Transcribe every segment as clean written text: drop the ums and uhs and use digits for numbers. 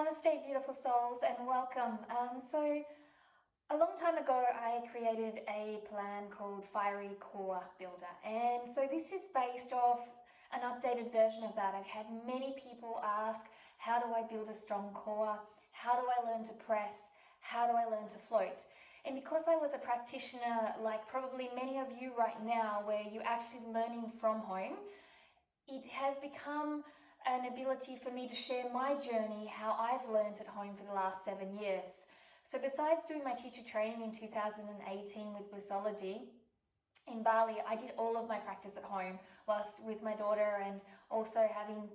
Namaste, beautiful souls, and welcome. So, a long time ago, I created a plan called Fiery Core Builder, and so this is based off an updated version of that. I've had many people ask, how do I build a strong core? How do I learn to press? How do I learn to float? And because I was a practitioner, like probably many of you right now, where you're actually learning from home, it has become an ability for me to share my journey, how I've learned at home for the last 7 years. So besides doing my teacher training in 2018 with Blissology in Bali, I did all of my practice at home whilst with my daughter, and also having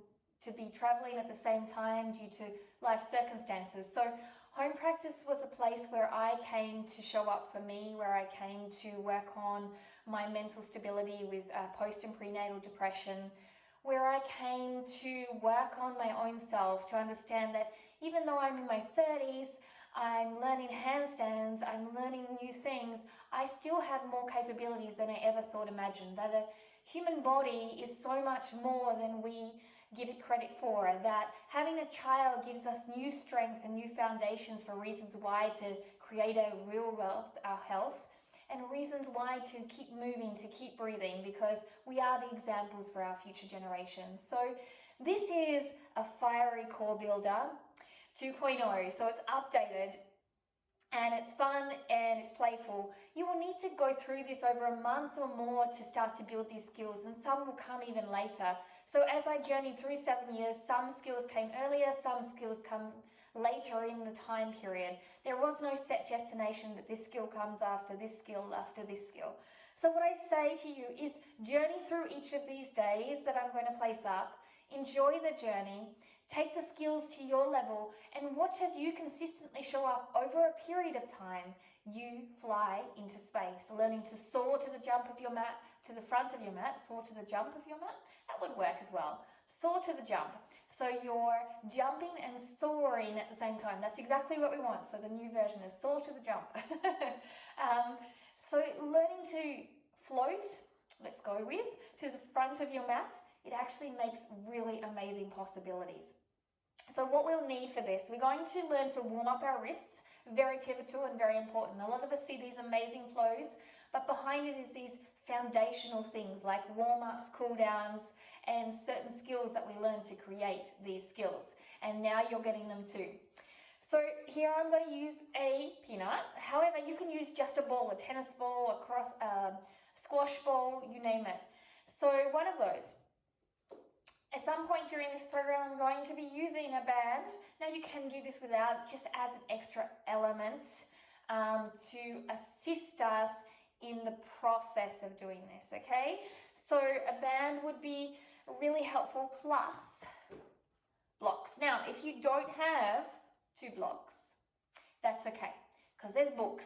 to be traveling at the same time due to life circumstances. So home practice was a place where I came to show up for me, where I came to work on my mental stability with post and prenatal depression, where I came to work on my own self, to understand that even though I'm in my 30s, I'm learning handstands, I'm learning new things, I still have more capabilities than I ever thought imagined. That a human body is so much more than we give it credit for, that having a child gives us new strength and new foundations for reasons why to create a real wealth, our health, and reasons why to keep moving, to keep breathing, because we are the examples for our future generations. So this is a Fiery Core Builder 2.0, so it's updated and it's fun and it's playful. You will need to go through this over a month or more to start to build these skills, and some will come even later. So as I journeyed through 7 years, some skills came earlier, some skills come later in the time period. There was no set destination that this skill comes after this skill, after this skill. So what I say to you is journey through each of these days that I'm going to place up, enjoy the journey, take the skills to your level, and watch as you consistently show up over a period of time. You fly into space, learning to soar to the jump of your mat, to the front of your mat, soar to the jump of your mat. That would work as well. Soar to the jump. So you're jumping and soaring at the same time. That's exactly what we want. So the new version is soar to the jump. So learning to float, let's go with, to the front of your mat, it actually makes really amazing possibilities. So what we'll need for this, we're going to learn to warm up our wrists, very pivotal and very important. A lot of us see these amazing flows, but behind it is these foundational things like warm-ups, cool-downs, and certain skills that we learn to create these skills. And now you're getting them too. So here I'm going to use a peanut. However, you can use just a ball, a tennis ball, a squash ball, you name it. So one of those. At some point during this program, I'm going to be using a band. Now you can do this without, just adds an extra element to assist us in the process of doing this, okay? So a band would be really helpful, plus blocks. Now, if you don't have 2 blocks, that's okay, because there's books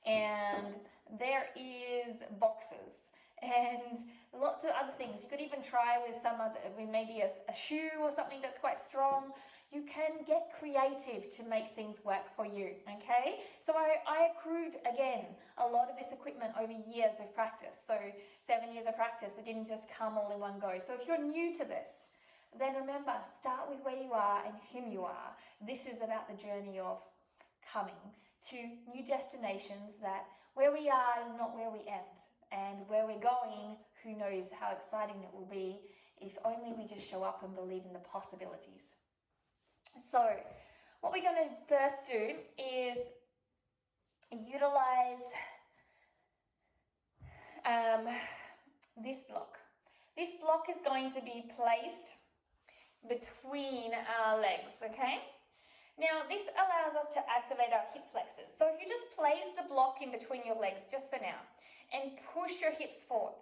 and there is boxes and lots of other things. You could even try with some other, with maybe a shoe or something that's quite strong. You can get creative to make things work for you, okay? So I accrued, again, a lot of this equipment over years of practice. So 7 years of practice, it didn't just come all in one go. So if you're new to this, then remember, start with where you are and whom you are. This is about the journey of coming to new destinations, that where we are is not where we end. And where we're going, who knows how exciting it will be if only we just show up and believe in the possibilities. So what we're going to first do is utilize this block. This block is going to be placed between our legs, okay? Now, this allows us to activate our hip flexors. So if you just place the block in between your legs, just for now, and push your hips forward.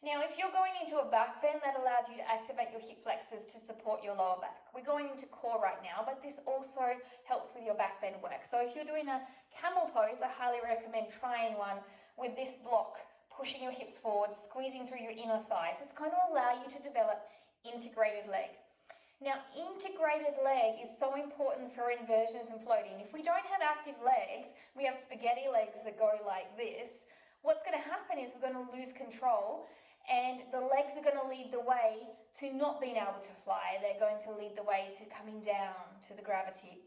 Now, if you're going into a back bend, that allows you to activate your hip flexors to support your lower back. We're going into core right now, but this also helps with your back bend work. So if you're doing a camel pose, I highly recommend trying one with this block, pushing your hips forward, squeezing through your inner thighs. It's going to allow you to develop integrated leg. Now, integrated leg is so important for inversions and floating. If we don't have active legs, we have spaghetti legs that go like this. What's going to happen is we're going to lose control and the legs are going to lead the way to not being able to fly. They're going to lead the way to coming down to the gravity.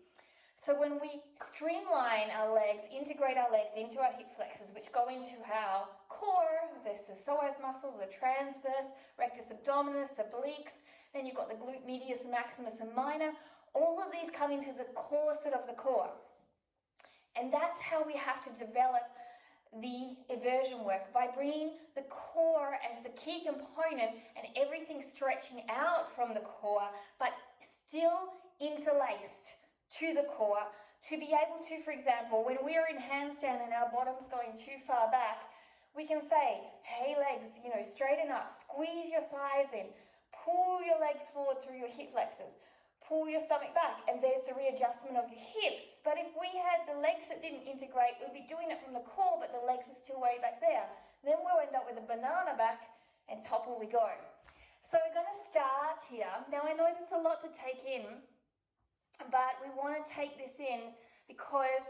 So when we streamline our legs, integrate our legs into our hip flexors, which go into our core, there's the psoas muscles, the transverse, rectus abdominis, obliques, then you've got the glute medius, maximus and minor. All of these come into the corset of the core. And that's how we have to develop the eversion work, by bringing the core as the key component and everything stretching out from the core, but still interlaced to the core, to be able to, for example, when we're in handstand and our bottom's going too far back, we can say, hey legs, straighten up, squeeze your thighs in, pull your legs forward through your hip flexors, pull your stomach back, and there's the readjustment of your hips. But if we had the legs that didn't integrate, we'd be doing it from the core, but the legs are still way back there. Then we'll end up with a banana back, and topple we go. So we're going to start here. Now I know there's a lot to take in, but we want to take this in because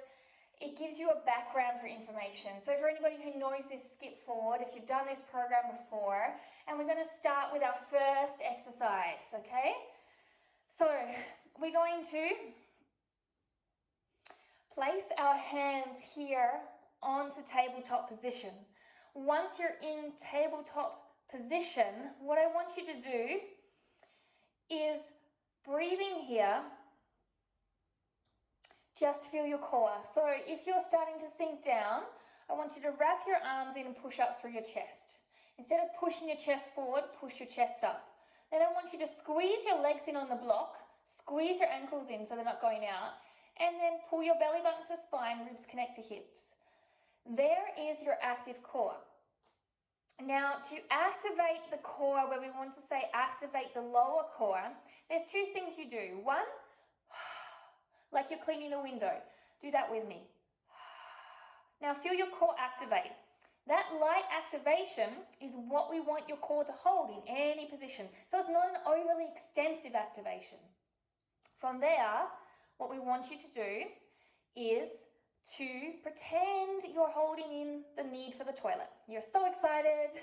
it gives you a background for information. So for anybody who knows this, skip forward if you've done this program before. And we're going to start with our first exercise, okay? So we're going to place our hands here onto tabletop position. Once you're in tabletop position, what I want you to do is breathing here, just feel your core. So if you're starting to sink down, I want you to wrap your arms in and push up through your chest. Instead of pushing your chest forward, push your chest up. Then I want you to squeeze your legs in on the block, squeeze your ankles in so they're not going out, and then pull your belly button to spine, ribs connect to hips. There is your active core. Now, to activate the core, where we want to say activate the lower core, there's two things you do. One, like you're cleaning a window. Do that with me. Now feel your core activate. That light activation is what we want your core to hold in any position. So it's not an overly extensive activation. From there, what we want you to do is to pretend you're holding in the need for the toilet. You're so excited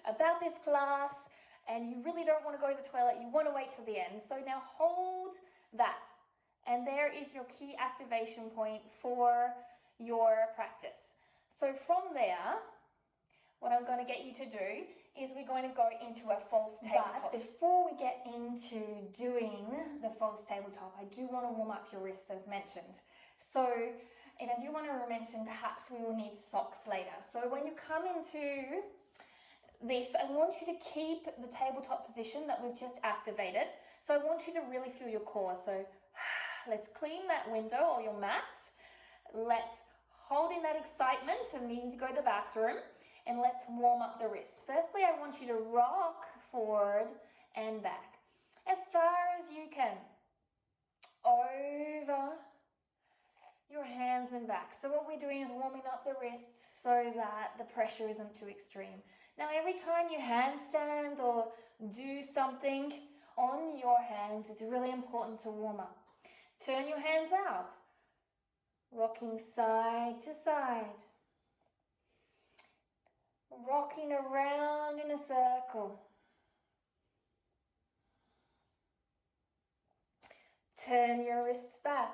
about this class and you really don't want to go to the toilet. You want to wait till the end. So now hold that. And there is your key activation point for your practice. So from there, what I'm going to get you to do is we're going to go into a false tabletop. But before we get into doing the false tabletop, I do want to warm up your wrists as mentioned. So, and I do want to mention perhaps we will need socks later. So when you come into this, I want you to keep the tabletop position that we've just activated. So I want you to really feel your core. So let's clean that window or your mat. Let's hold in that excitement and needing to go to the bathroom, and let's warm up the wrists. Firstly, I want you to rock forward and back as far as you can over your hands and back. So what we're doing is warming up the wrists so that the pressure isn't too extreme. Now every time you handstand or do something on your hands, it's really important to warm up. Turn your hands out, rocking side to side, rocking around in a circle. Turn your wrists back.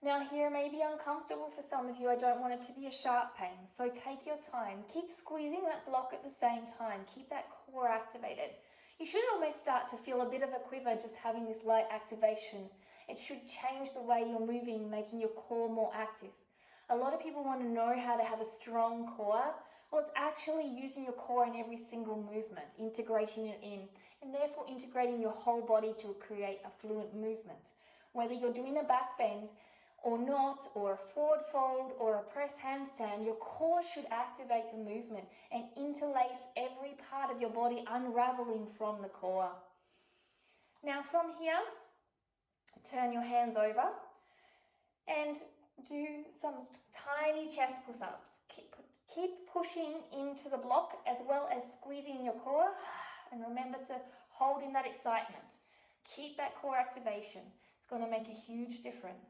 Now here may be uncomfortable for some of you. I don't want it to be a sharp pain, so take your time. Keep squeezing that block at the same time. Keep that core activated. You should almost start to feel a bit of a quiver just having this light activation. It should change the way you're moving, making your core more active. A lot of people want to know how to have a strong core. Well, it's actually using your core in every single movement, integrating it in, and therefore integrating your whole body to create a fluent movement. Whether you're doing a back bend or not, or a forward fold, or a press handstand, your core should activate the movement and interlace every part of your body, unraveling from the core. Now from here, turn your hands over and do some tiny chest push-ups. Keep pushing into the block as well as squeezing your core, and remember to hold in that excitement. Keep that core activation. It's going to make a huge difference.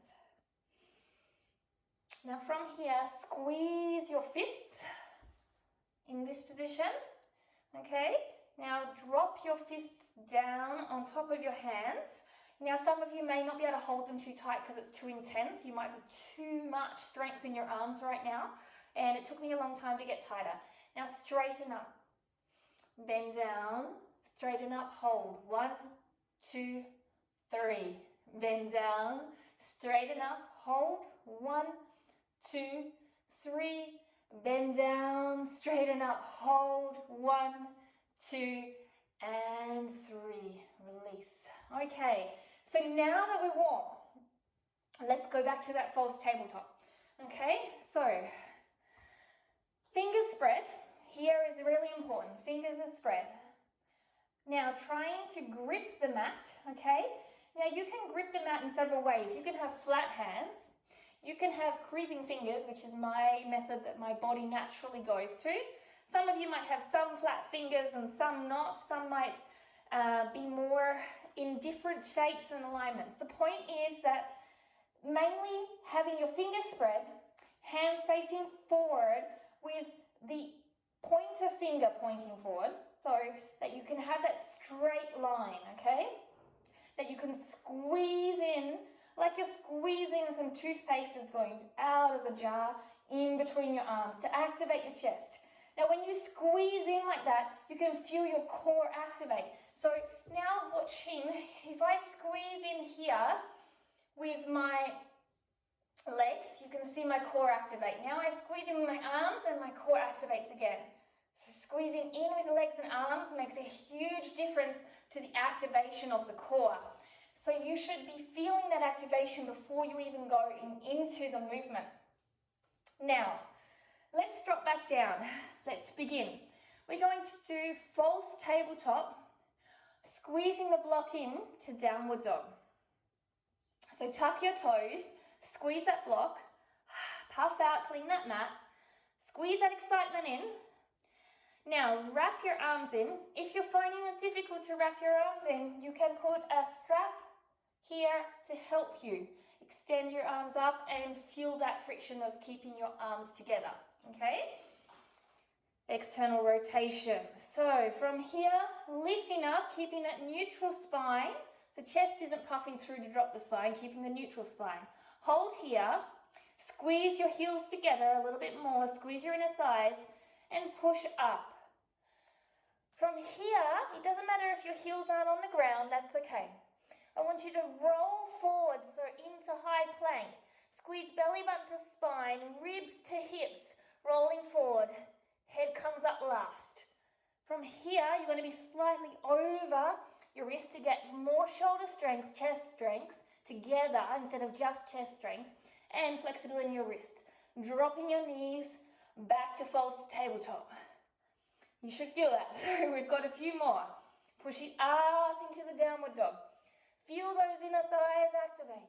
Now from here, squeeze your fists in this position, okay? Now drop your fists down on top of your hands. Now some of you may not be able to hold them too tight because it's too intense. You might be too much strength in your arms right now. And it took me a long time to get tighter. Now straighten up. Bend down, straighten up, hold. 1, 2, 3. Bend down, straighten up, hold. 1, 2, 3. Bend down, straighten up, hold. 1, 2, and 3. Release. Okay, so now that we're warm, let's go back to that false tabletop. Okay, so fingers spread. Here is really important. Fingers are spread. Now trying to grip the mat, okay? Now you can grip the mat in several ways. You can have flat hands. You can have creeping fingers, which is my method that my body naturally goes to. Some of you might have some flat fingers and some not. Some might be more in different shapes and alignments. The point is that mainly having your fingers spread, hands facing forward with the pointer finger pointing forward so that you can have that straight line, okay? That you can squeeze in like you're squeezing some toothpaste that's going out of the jar in between your arms to activate your chest. Now when you squeeze in like that, you can feel your core activate. So now watching, if I squeeze in here with my legs, you can see my core activate. Now I squeeze in with my arms and my core activates again. So squeezing in with the legs and arms makes a huge difference to the activation of the core. So you should be feeling that activation before you even go into the movement. Now, let's drop back down. Let's begin. We're going to do false tabletop, squeezing the block in to downward dog. So tuck your toes, squeeze that block, puff out, clean that mat, squeeze that excitement in. Now wrap your arms in. If you're finding it difficult to wrap your arms in, you can put a strap here to help you. Extend your arms up and feel that friction of keeping your arms together, okay? External rotation. So from here, lifting up, keeping that neutral spine. The chest isn't puffing through to drop the spine, keeping the neutral spine. Hold here, squeeze your heels together a little bit more, squeeze your inner thighs, and push up. From here, it doesn't matter if your heels aren't on the ground, that's okay. I want you to roll forward, so into high plank. Squeeze belly button to spine, ribs to hips, rolling forward. Head comes up last. From here, you're going to be slightly over your wrist to get more shoulder strength, chest strength together instead of just chest strength, and flexibility in your wrists. Dropping your knees back to false tabletop. You should feel that. So we've got a few more. Push it up into the downward dog. Feel those inner thighs activate.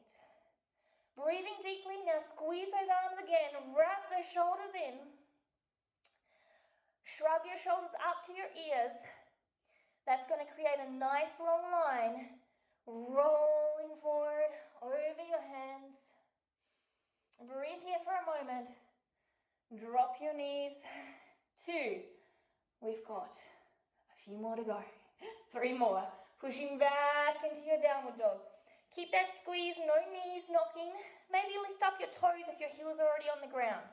Breathing deeply. Now squeeze those arms again. Wrap those shoulders in. Shrug your shoulders up to your ears. That's going to create a nice long line. Rolling forward over your hands. Breathe here for a moment. Drop your knees. 2. We've got a few more to go. 3 more. Pushing back into your downward dog. Keep that squeeze, no knees knocking. Maybe lift up your toes if your heels are already on the ground.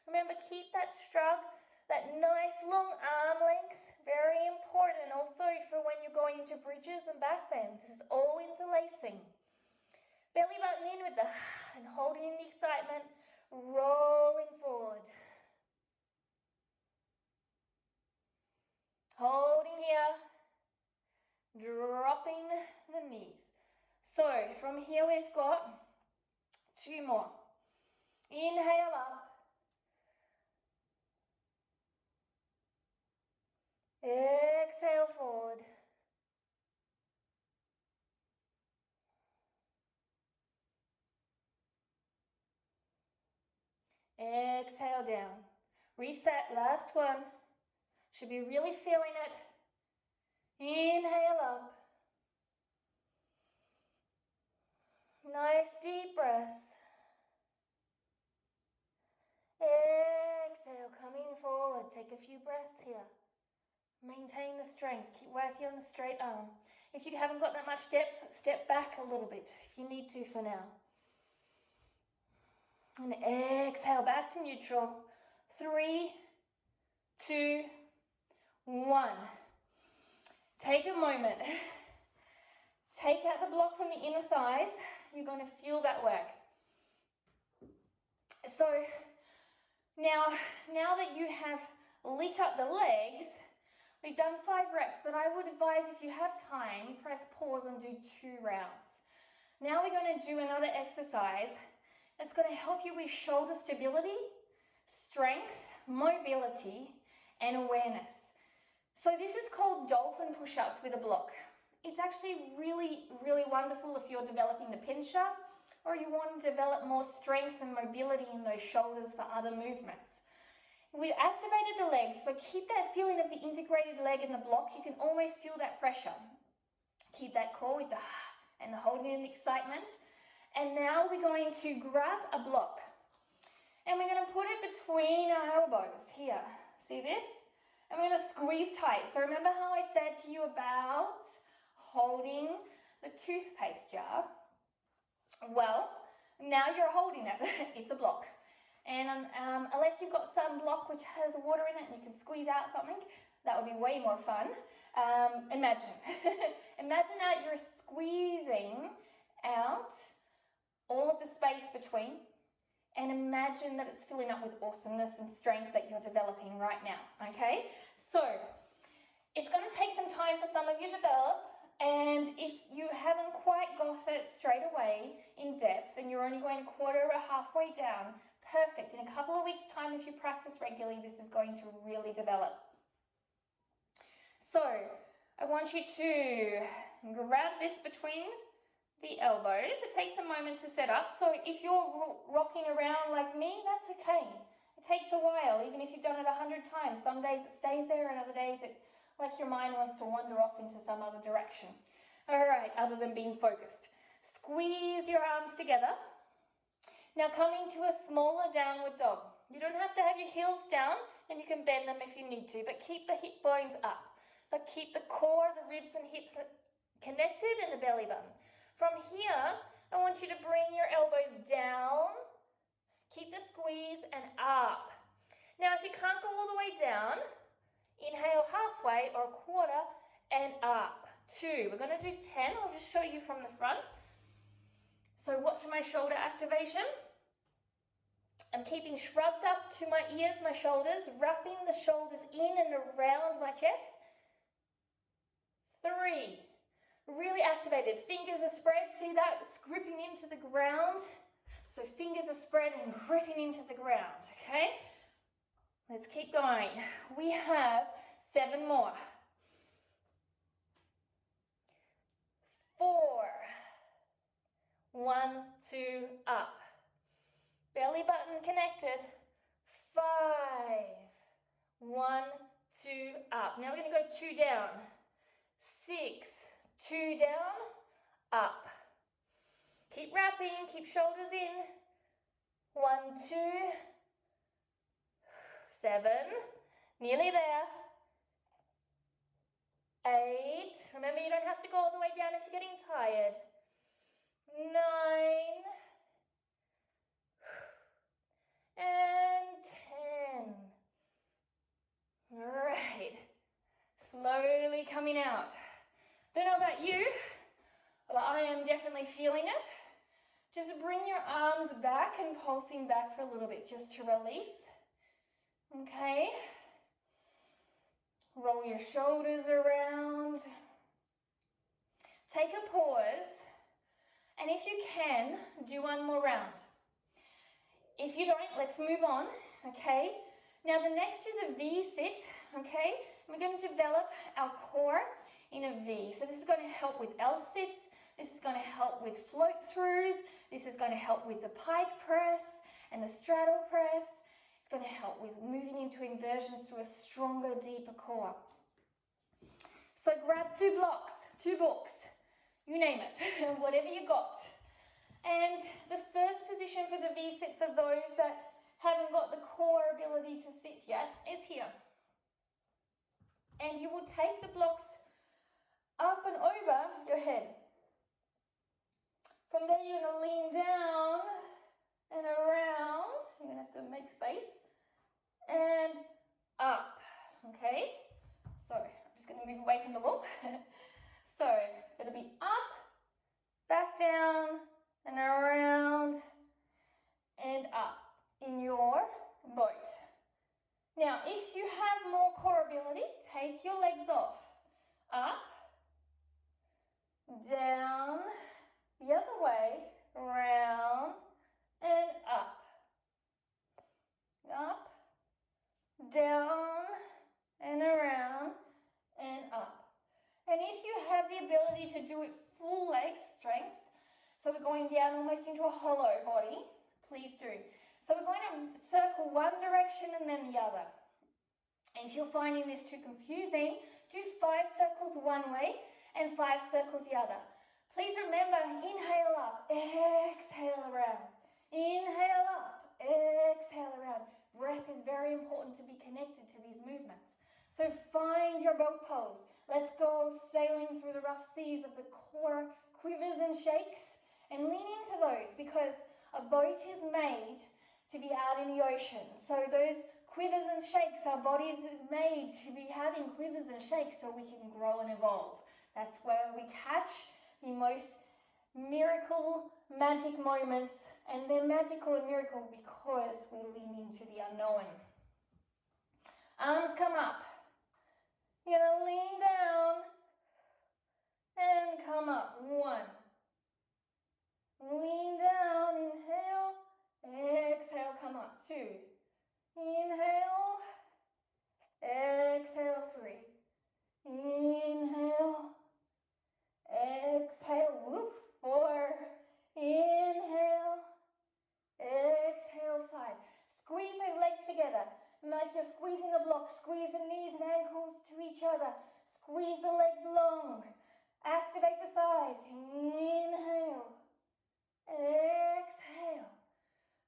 Remember, keep that shrug, that nice long arm length. Very important also for when you're going into bridges and back bends. This is all interlacing. Belly button in with the and holding in the excitement. Rolling forward. Holding here. Dropping the knees. So from here we've got 2 more. Inhale up. Exhale forward. Exhale down. Reset, last one. Should be really feeling it. Inhale up. Nice deep breaths. Exhale, coming forward. Take a few breaths here. Maintain the strength. Keep working on the straight arm. If you haven't got that much depth, step back a little bit if you need to for now. And exhale back to neutral. 3, 2, 1. Take a moment. Take out the block from the inner thighs. You're going to feel that work. So now that you have lit up the legs, we've done 5 reps, but I would advise if you have time, press pause and do 2 rounds. Now we're going to do another exercise that's going to help you with shoulder stability, strength, mobility, and awareness. So this is called Dolphin push-ups with a block. It's actually really, really wonderful if you're developing the pincher or you want to develop more strength and mobility in those shoulders for other movements. We've activated the legs, so keep that feeling of the integrated leg in the block. You can almost feel that pressure. Keep that core with the and the holding and excitement. And now we're going to grab a block and we're going to put it between our elbows here. See this? And we're going to squeeze tight. So remember how I said to you about holding the toothpaste jar? Well, now you're holding it. It's a block. And unless you've got some block which has water in it and you can squeeze out something, that would be way more fun. Imagine. Imagine that you're squeezing out all of the space between, and imagine that it's filling up with awesomeness and strength that you're developing right now, okay? So, it's going to take some time for some of you to develop, and if you haven't quite got it straight away in depth and you're only going a quarter or halfway down, perfect. In a couple of weeks' time, if you practice regularly, this is going to really develop. So, I want you to grab this between the elbows. It takes a moment to set up. So if you're rocking around like me, that's okay. It takes a while, even if you've done it 100 times. Some days it stays there and other days it, like your mind wants to wander off into some other direction. All right, other than being focused. Squeeze your arms together. Now coming to a smaller downward dog. You don't have to have your heels down, and you can bend them if you need to, but keep the hip bones up. But keep the core, the ribs and hips connected and the belly button. From here, I want you to bring your elbows down, keep the squeeze, and up. Now, if you can't go all the way down, inhale halfway or a quarter and up. 2. We're going to do 10. I'll just show you from the front. So watch my shoulder activation. I'm keeping shrugged up to my ears, my shoulders, wrapping the shoulders in and around my chest. 3. Really activated. Fingers are spread. See that? It's gripping into the ground. So fingers are spread and gripping into the ground. Okay? Let's keep going. We have 7 more. 4. 1, 2, up. Belly button connected. 5. 1, 2, up. Now we're going to go 2 down. 6. 2 down, up. Keep wrapping, keep shoulders in. 1, 2, 7, nearly there. 8, remember you don't have to go all the way down if you're getting tired. 9, and 10. All right, slowly coming out. Don't know about you, but I am definitely feeling it. Just bring your arms back and pulsing back for a little bit just to release. Okay. Roll your shoulders around. Take a pause. And if you can, do 1 more round. If you don't, let's move on. Okay. Now the next is a V-sit. Okay. We're going to develop our core in a V. So this is going to help with L-sits, this is going to help with float-throughs, this is going to help with the pike press and the straddle press. It's going to help with moving into inversions to a stronger, deeper core. So grab 2 blocks, 2 books, you name it, whatever you got. And the first position for the V-sit for those that haven't got the core ability to sit yet is here. And you will take the blocks up and over your head. From there, you're going to lean down and around. You're going to have to make space. And up, okay? So, I'm just going to move away from the wall. So, it'll be up, back down, and around, and up in your boat. Now, if you have more core ability, take your legs off. Up, down, the other way, round, and up. Up, down, and around, and up. And if you have the ability to do it full leg strength, so we're going down almost into a hollow body, please do. So we're going to circle one direction and then the other. And if you're finding this too confusing, do 5 circles one way and 5 circles the other. Please remember, inhale up, exhale around. Inhale up, exhale around. Breath is very important to be connected to these movements. So find your boat pose. Let's go sailing through the rough seas of the core quivers and shakes, and lean into those, because a boat is made to be out in the ocean. So those quivers and shakes, our bodies is made to be having quivers and shakes so we can grow and evolve. That's where we catch the most miracle, magic moments, and they're magical and miracle because we lean into the unknown. Arms come up. You're going to lean down and come up. 1. Lean down, inhale, exhale, come up. 2. Inhale, exhale, 3. Inhale, exhale, whoop, 4. Inhale, exhale, 5. Squeeze those legs together. Like you're squeezing the block. Squeeze the knees and ankles to each other. Squeeze the legs long. Activate the thighs. Inhale. Exhale.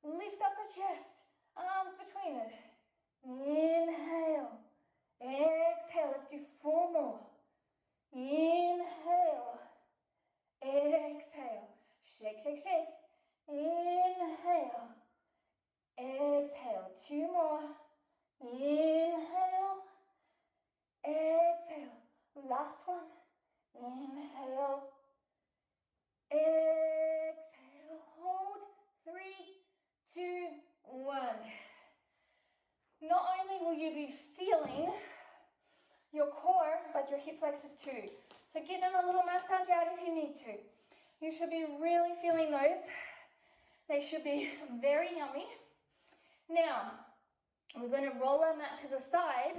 Lift up the chest. Arms between it. Inhale. Exhale. Let's do 4 more. Inhale. Exhale. Shake, shake, shake. Inhale. Exhale. 2 more. Inhale, exhale, last one, inhale, exhale, hold, 3, 2, 1. Not only will you be feeling your core, but your hip flexors too. So give them a little massage out if you need to. You should be really feeling those. They should be very yummy. Now, we're going to roll our mat to the side,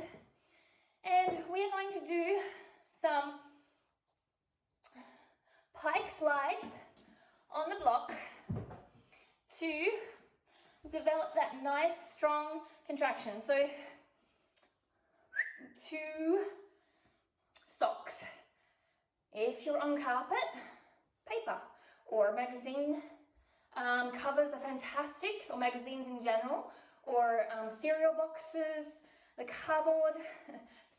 and we're going to do some pike slides on the block to develop that nice, strong contraction. So, 2 socks. If you're on carpet, paper or magazine covers are fantastic, or magazines in general, or cereal boxes, the cardboard,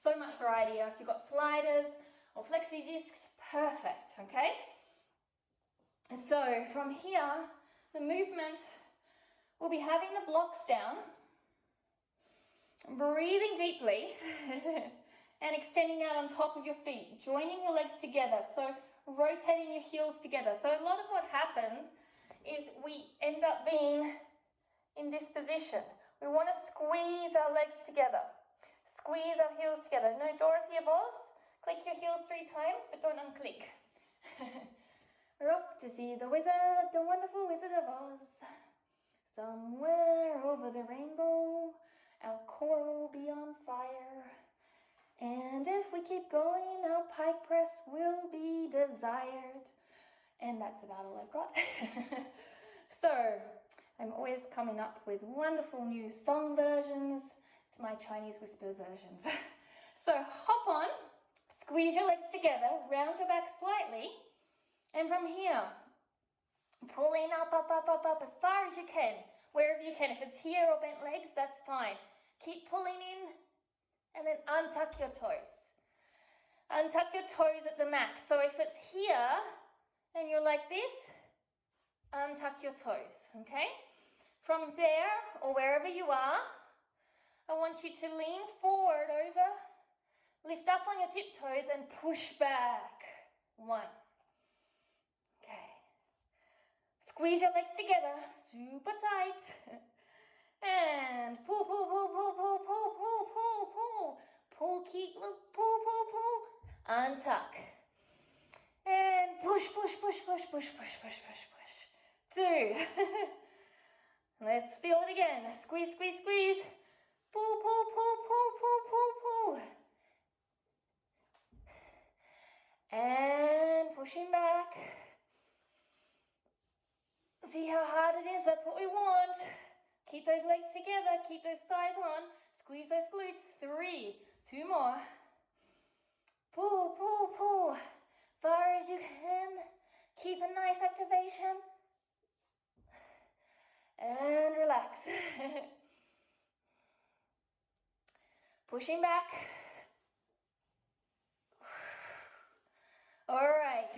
so much variety. If you've got sliders or flexi discs, perfect, okay? So from here, the movement will be having the blocks down, breathing deeply, and extending out on top of your feet, joining your legs together, so rotating your heels together. So a lot of what happens is we end up being in this position. We want to squeeze our legs together. Squeeze our heels together. No Dorothy Boz? Click your heels 3 times, but don't unclick. We're off to see the wizard, the wonderful Wizard of Oz. Somewhere over the rainbow, our core will be on fire. And if we keep going, our pike press will be desired. And that's about all I've got. So, I'm always coming up with wonderful new song versions to my Chinese whisper versions. So hop on, squeeze your legs together, round your back slightly, and from here, pull in up, up, up, up, up as far as you can, wherever you can. If it's here or bent legs, that's fine. Keep pulling in, and then untuck your toes. Untuck your toes at the max. So if it's here and you're like this, untuck your toes, okay? From there, or wherever you are, I want you to lean forward over, lift up on your tiptoes and push back. 1. Okay. Squeeze your legs together, super tight. And pull, pull, pull, pull, pull, pull, pull, pull, pull. Pull, keep, look, pull, pull, pull. Untuck. And push, push, push, push, push, push, push, push, push. 2. Let's feel it again. Squeeze, squeeze, squeeze. Pull, pull, pull, pull, pull, pull, pull. And pushing back. See how hard it is? That's what we want. Keep those legs together. Keep those thighs on. Squeeze those glutes. 3. 2 more. Pull, pull, pull. Far as you can. Keep a nice activation. And relax. Pushing back. All right,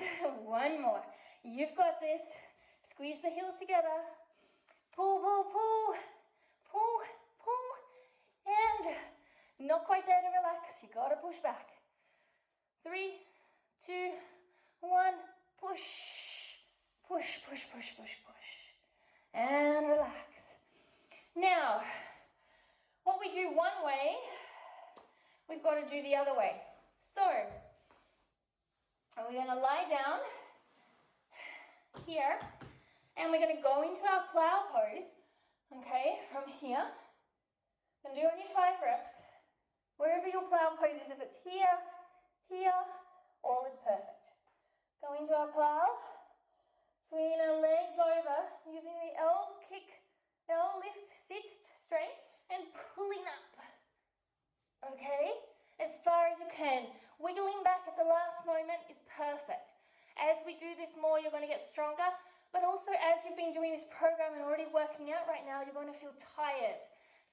1 more. You've got this. Squeeze the heels together. Pull, pull, pull. Pull, pull. And not quite there to relax. You got to push back. 3, 2, 1. Push. Push, push, push, push, push. And relax. Now, what we do one way, we've got to do the other way. So, we're going to lie down here, and we're going to go into our plow pose, okay, from here. Going to do only 5 reps. Wherever your plow pose is, if it's here, here, all is perfect. Go into our plow, swinging our legs over, using the L kick, L lift, sit straight, and pulling up, okay, as far as you can. Wiggling back at the last moment is perfect. As we do this more, you're going to get stronger, but also as you've been doing this program and already working out right now, you're going to feel tired.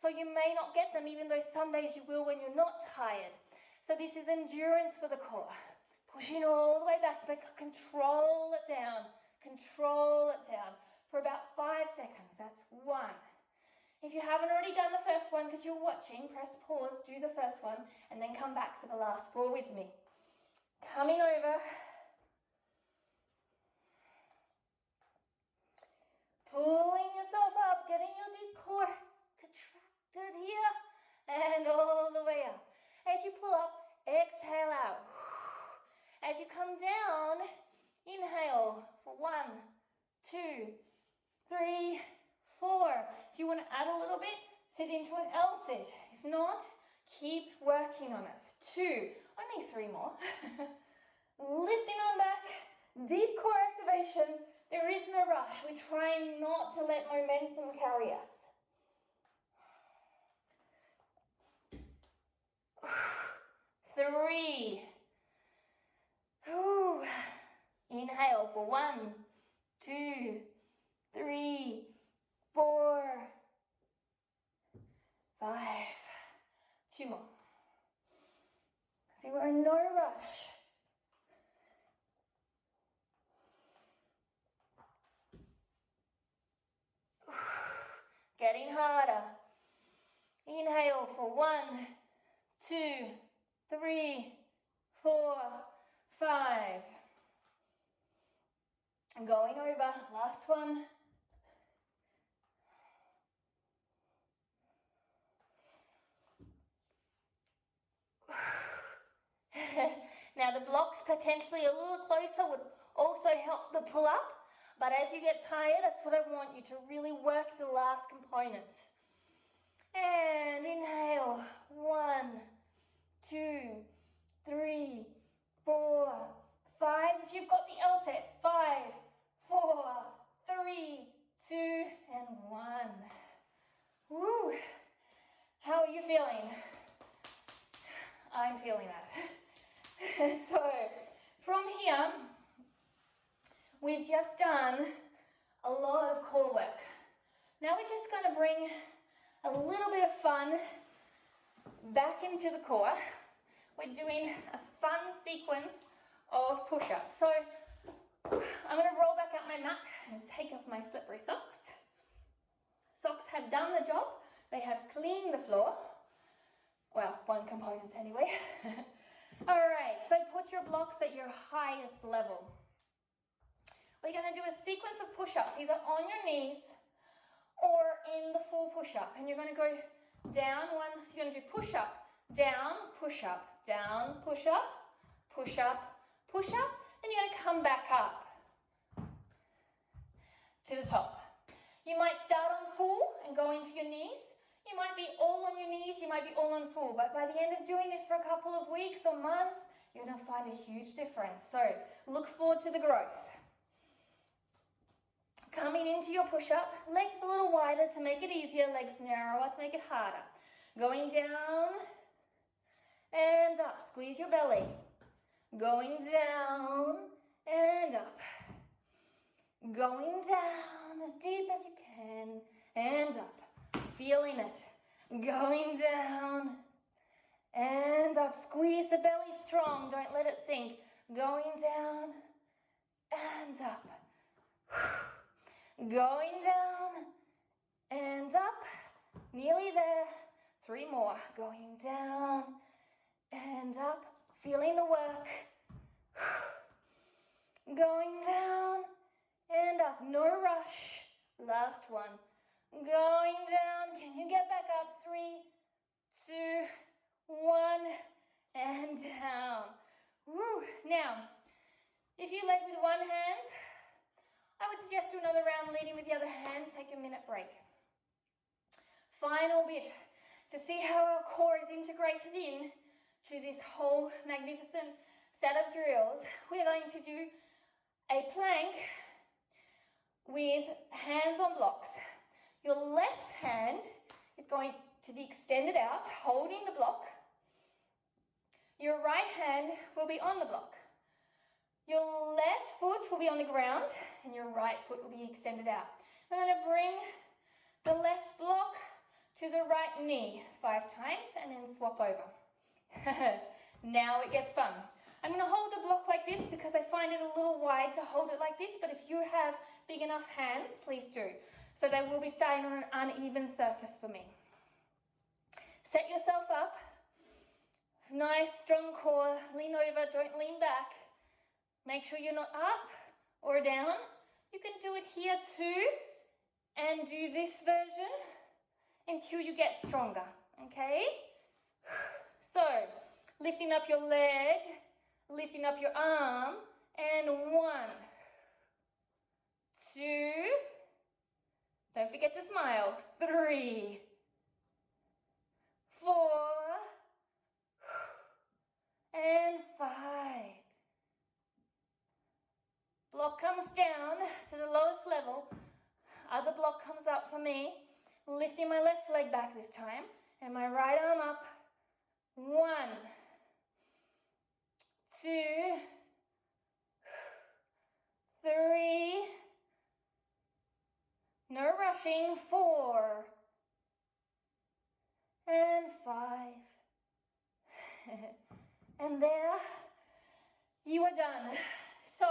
So you may not get them, even though some days you will when you're not tired. So this is endurance for the core. Pushing all the way back, but control it down. Control it down for about 5 seconds. That's 1. If you haven't already done the first one because you're watching, press pause, do the first one, and then come back for the last 4 with me. Coming over. Pulling yourself up, getting your deep core contracted here, and all the way up. As you pull up, exhale out. As you come down, inhale for 1, 2, 3, 4. If you want to add a little bit, sit into an L sit. If not, keep working on it. 2, only 3 more. Lifting on back, deep core activation. There is no rush. We're trying not to let momentum carry us. 3. Ooh. Inhale for 1, 2, 3, 4, 5. 2 more. See, we're in no rush. Getting harder. Inhale for 1, 2, 3, 4, 5. And going over, last one. Now the blocks potentially a little closer would also help the pull up, but as you get tired, that's what I want you to really work the last component. And inhale, 1, 2, 3, 4, 5. If you've got the L set, 5, 4, 3, 2, and 1. Woo! How are you feeling? I'm feeling that. So, from here, we've just done a lot of core work. Now we're just going to bring a little bit of fun back into the core. we're doing a fun sequence of push-ups. So I'm going to roll back out my mat and take off my slippery socks. Socks have done the job. They have cleaned the floor. Well, one component anyway. All right, so put your blocks at your highest level. We're going to do a sequence of push-ups, either on your knees or in the full push-up. And you're going to go down one, you're going to do push-up, down, push-up, down, push-up, push-up, push-up. Then you're going to come back up to the top. You might start on full and go into your knees. You might be all on your knees, you might be all on full. But by the end of doing this for a couple of weeks or months, you're going to find a huge difference. So look forward to the growth. Coming into your push-up, legs a little wider to make it easier, legs narrower to make it harder. Going down and up, squeeze your belly. Going down and up. Going down as deep as you can and up. Feeling it. Going down and up. Squeeze the belly strong, don't let it sink. Going down and up. Going down and up, nearly there, 3 more, going down and up, feeling the work, going down and up, no rush, last one, going down, can you get back up, 3, 2, 1, and down. Woo. Now, if you led with one hand, I would suggest do another round leading with the other hand, take a minute break. Final bit, to see how our core is integrated in to this whole magnificent set of drills, we're going to do a plank with hands on blocks. Your left hand is going to be extended out, holding the block. Your right hand will be on the block. Your left foot will be on the ground and your right foot will be extended out. We're going to bring the left block to the right knee 5 times and then swap over. Now it gets fun. I'm going to hold the block like this because I find it a little wide to hold it like this, but if you have big enough hands, please do. So they will be starting on an uneven surface for me. Set yourself up. Nice strong core. Lean over, don't lean back. Make sure you're not up or down. You can do it here too and do this version until you get stronger, okay? So, lifting up your leg, lifting up your arm, and 1, 2, don't forget to smile, 3, 4, and 5. Block comes down to the lowest level. Other block comes up for me. Lifting my left leg back this time. And my right arm up. 1, 2, 3. No rushing. 4. And 5. And there you are done. So,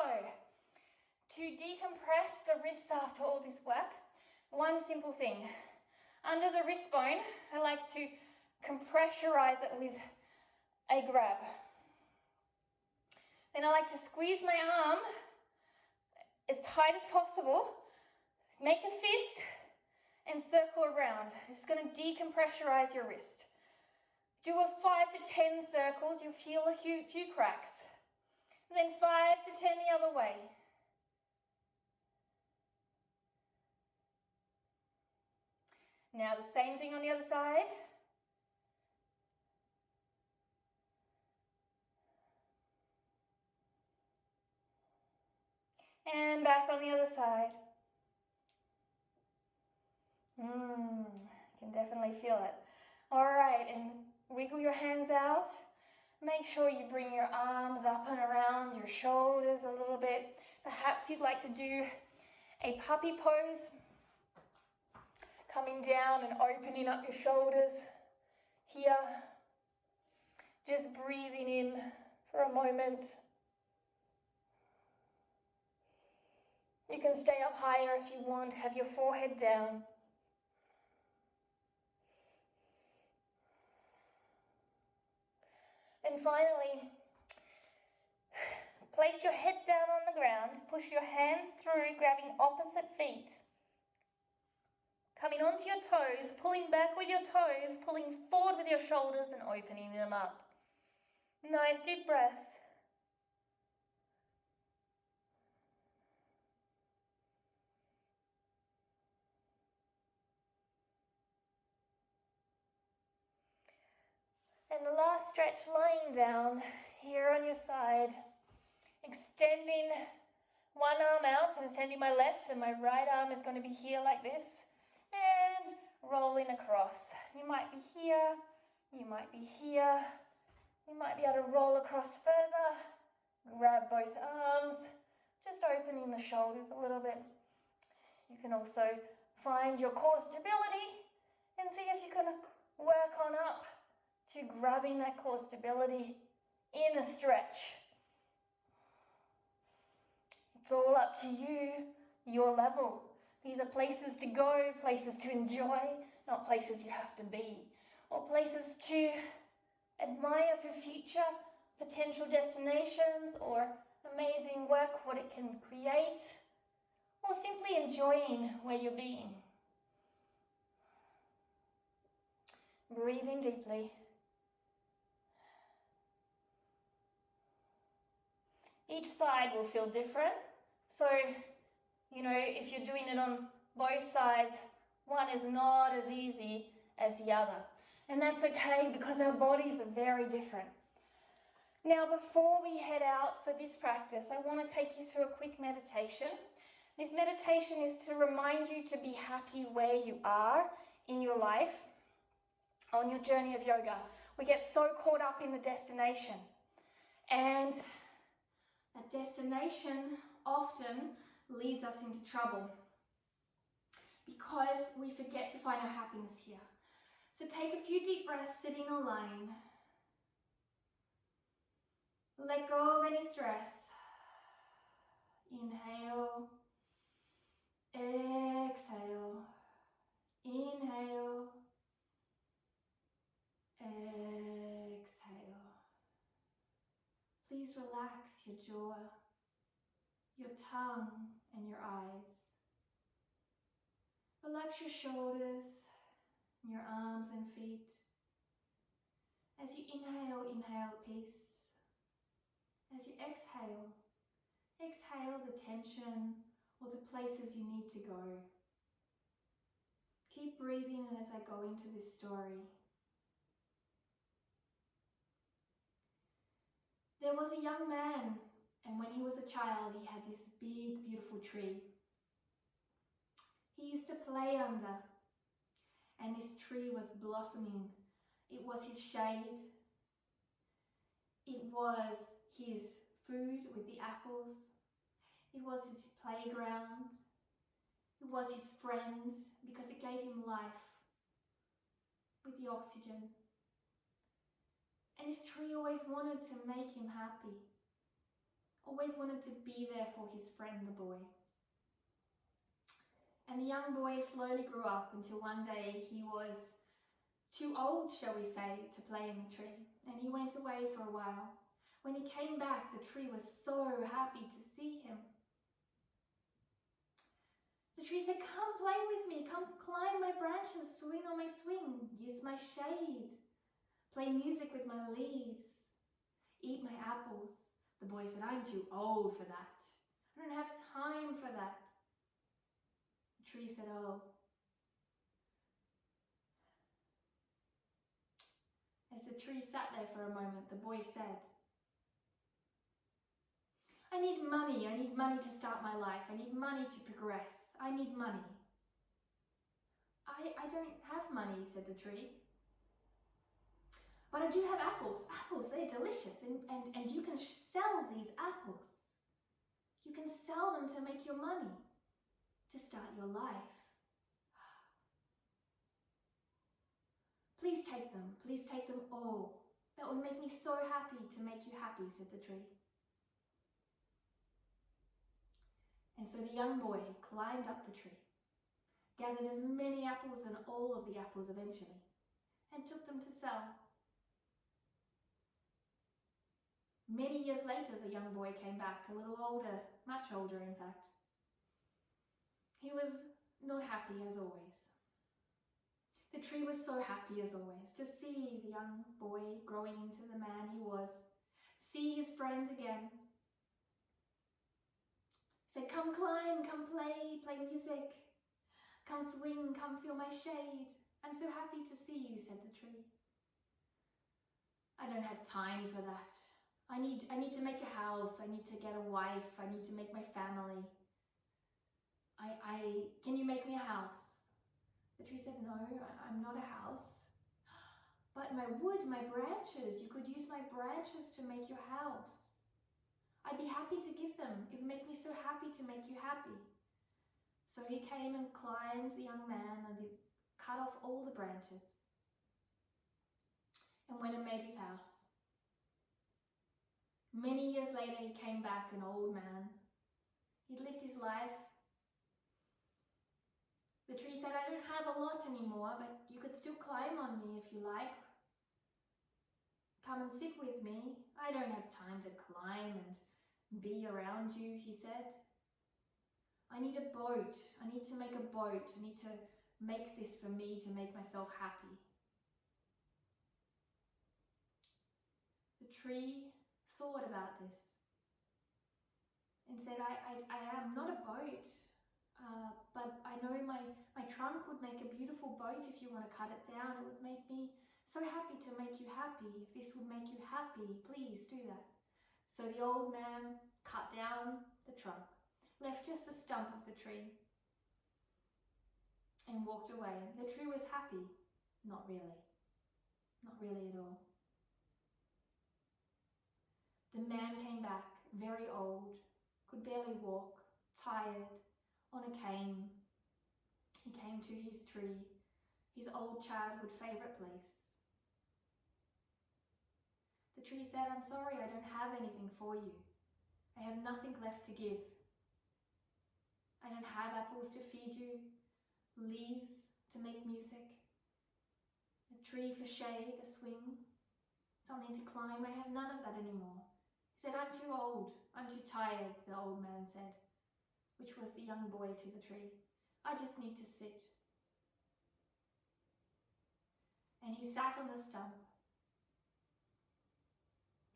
to decompress the wrists after all this work, one simple thing. Under the wrist bone, I like to compressurize it with a grab. Then I like to squeeze my arm as tight as possible, make a fist, and circle around. This is going to decompressurize your wrist. Do a 5 to 10 circles, you'll feel a few cracks. And then 5 to 10 the other way. Now the same thing on the other side. And back on the other side. Can definitely feel it. All right, and wiggle your hands out. Make sure you bring your arms up and around your shoulders a little bit. Perhaps you'd like to do a puppy pose. Coming down and opening up your shoulders here. Just breathing in for a moment. You can stay up higher if you want, have your forehead down. And finally, place your head down on the ground, push your hands through, grabbing opposite feet. Coming onto your toes, pulling back with your toes, pulling forward with your shoulders and opening them up. Nice deep breath. And the last stretch, lying down here on your side, extending one arm out. So I'm extending my left and my right arm is going to be here like this and rolling across. You might be here, you might be here, you might be able to roll across further, grab both arms, just opening the shoulders a little bit. You can also find your core stability and see if you can work on up to grabbing that core stability in a stretch. It's all up to you, your level. These are places to go, places to enjoy, not places you have to be, or places to admire for future potential destinations or amazing work, what it can create, or simply enjoying where you're being. Breathing deeply. Each side will feel different. So, if you're doing it on both sides, one is not as easy as the other. And that's okay because our bodies are very different. Now, before we head out for this practice, I want to take you through a quick meditation. This meditation is to remind you to be happy where you are in your life on your journey of yoga. We get so caught up in the destination. And that destination often leads us into trouble because we forget to find our happiness here. So take a few deep breaths sitting or lying. Let go of any stress. Inhale. Exhale. Inhale. Exhale. Please relax your jaw, your tongue and your eyes. Relax your shoulders, your arms and feet. As you inhale, inhale peace. As you exhale, exhale the tension or the places you need to go. Keep breathing as I go into this story. There was a young man, and when he was a child, he had this big, beautiful tree. He used to play under, and this tree was blossoming. It was his shade. It was his food with the apples. It was his playground. It was his friends because it gave him life with the oxygen. And his tree always wanted to make him happy. Always wanted to be there for his friend, the boy. And the young boy slowly grew up until one day he was too old, shall we say, to play in the tree. And he went away for a while. When he came back, the tree was so happy to see him. The tree said, "Come play with me, come climb my branches, swing on my swing, use my shade, play music with my leaves, eat my apples." The boy said, "I'm too old for that. I don't have time for that." The tree said, "Oh." As the tree sat there for a moment, the boy said, I need money to start my life. I need money to progress. I need money." I don't have money," said the tree. "But I do have apples. Apples, they're delicious, and you can sell these apples. You can sell them to make your money, to start your life. Please take them all." That would make me so happy to make you happy, said the tree. And so the young boy climbed up the tree, gathered as many apples and all of the apples eventually, and took them to sell. Many years later, the young boy came back, a little older, much older in fact. He was not happy as always. The tree was so happy as always to see the young boy growing into the man he was, see his friends again. Said, come climb, come play music. Come swing, come feel my shade. I'm so happy to see you, said the tree. I don't have time for that. I need to make a house. I need to get a wife. I need to make my family. Can you make me a house? The tree said, no, I'm not a house. But my wood, my branches, you could use my branches to make your house. I'd be happy to give them. It would make me so happy to make you happy. So he came and climbed the young man and he cut off all the branches and went and made his house. Many years later, he came back an old man. He'd lived his life. The tree said, I don't have a lot anymore, but you could still climb on me if you like. Come and sit with me. I don't have time to climb and be around you, he said. I need a boat. I need to make a boat. I need to make this for me to make myself happy. The tree thought about this and said, I am not a boat, but I know my trunk would make a beautiful boat if you want to cut it down. It would make me so happy to make you happy. If this would make you happy, please do that. So the old man cut down the trunk, left just the stump of the tree, and walked away. The tree was happy. Not really. Not really at all. The man came back, very old, could barely walk, tired, on a cane. He came to his tree, his old childhood favourite place. The tree said, I'm sorry, I don't have anything for you. I have nothing left to give. I don't have apples to feed you, leaves to make music, a tree for shade, a swing, something to climb. I have none of that anymore. He said, I'm too old, I'm too tired, the old man said, which was the young boy to the tree. I just need to sit. And he sat on the stump,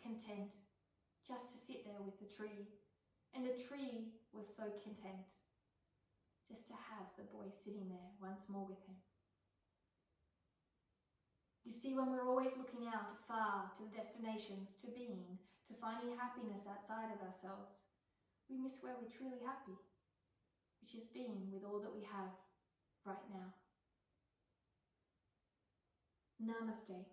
content, just to sit there with the tree. And the tree was so content, just to have the boy sitting there once more with him. You see, when we're always looking out far to the destinations, to being, to finding happiness outside of ourselves, we miss where we're truly happy, which is being with all that we have right now. Namaste.